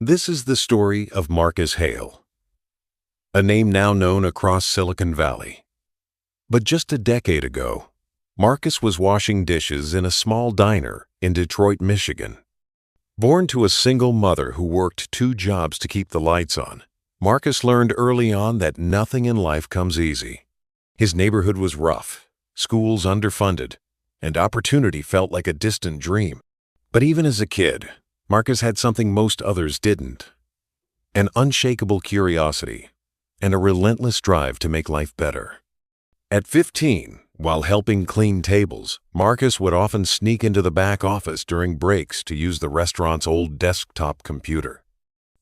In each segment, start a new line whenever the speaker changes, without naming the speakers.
This is the story of Marcus Hale, a name now known across Silicon Valley. But just a decade ago, Marcus was washing dishes in a small diner in Detroit, Michigan. Born to a single mother who worked 2 jobs to keep the lights on, Marcus learned early on that nothing in life comes easy. His neighborhood was rough, schools underfunded, and opportunity felt like a distant dream. But even as a kid, Marcus had something most others didn't: an unshakable curiosity and a relentless drive to make life better. At 15, while helping clean tables, Marcus would often sneak into the back office during breaks to use the restaurant's old desktop computer.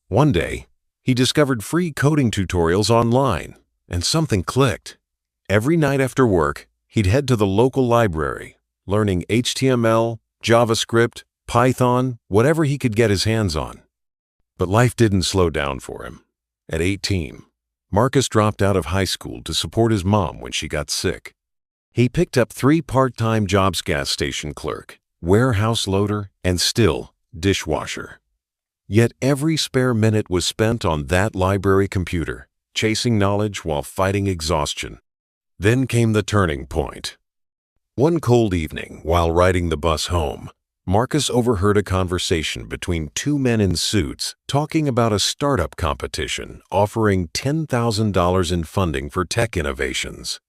One day, he discovered free coding tutorials online, and something clicked. Every night after work, he'd head to the local library, learning HTML, JavaScript, Python, whatever he could get his hands on. But life didn't slow down for him. At 18, Marcus dropped out of high school to support his mom when she got sick. He picked up 3 part-time jobs: gas station clerk, warehouse loader, and still dishwasher. Yet every spare minute was spent on that library computer, chasing knowledge while fighting exhaustion. Then came the turning point. One cold evening, while riding the bus home, Marcus overheard a conversation between 2 men in suits talking about a startup competition offering $10,000 in funding for tech innovations.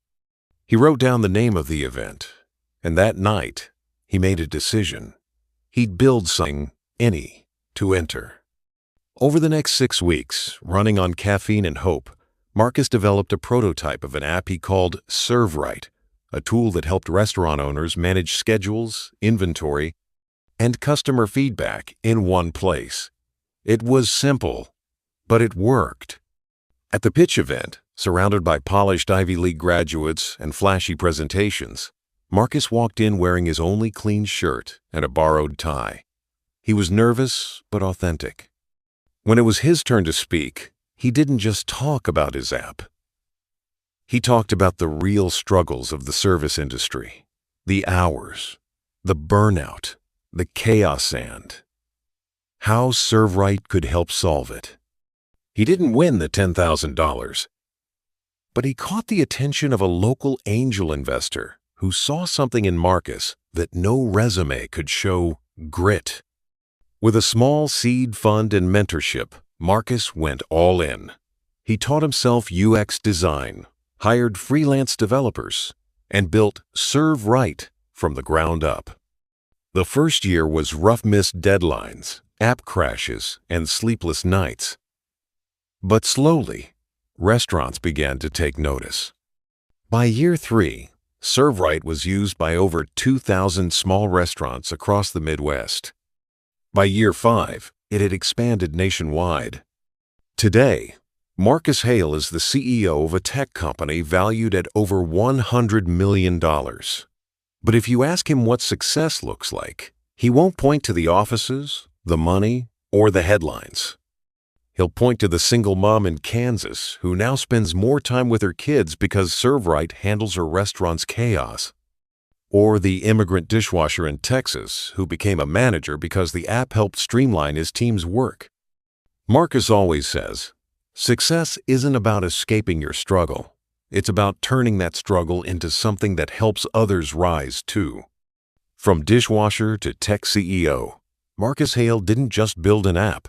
He wrote down the name of the event, and that night, he made a decision. He'd build something, any, to enter. Over the next 6 weeks, running on caffeine and hope, Marcus developed a prototype of an app he called Serve Right, a tool that helped restaurant owners manage schedules, inventory, and customer feedback in one place. It was simple, but it worked. At the pitch event, surrounded by polished Ivy League graduates and flashy presentations, Marcus walked in wearing his only clean shirt and a borrowed tie. He was nervous but authentic. When it was his turn to speak, he didn't just talk about his app. He talked about the real struggles of the service industry, the hours, the burnout, the chaos, and how Serve Right could help solve it. He didn't win the $10,000, but he caught the attention of a local angel investor who saw something in Marcus that no resume could show: grit. With a small seed fund and mentorship, Marcus went all in. He taught himself UX design, hired freelance developers, and built Serve Right from the ground up. The first year was rough, missed deadlines, app crashes, and sleepless nights. But slowly, restaurants began to take notice. By year 3, Serve Right was used by over 2,000 small restaurants across the Midwest. By year 5, it had expanded nationwide. Today, Marcus Hale is the CEO of a tech company valued at over $100 million. But if you ask him what success looks like, he won't point to the offices, the money, or the headlines. He'll point to the single mom in Kansas who now spends more time with her kids because Serve Right handles her restaurant's chaos. Or the immigrant dishwasher in Texas who became a manager because the app helped streamline his team's work. Marcus always says, success isn't about escaping your struggle. It's about turning that struggle into something that helps others rise too. From dishwasher to tech CEO, Marcus Hale didn't just build an app.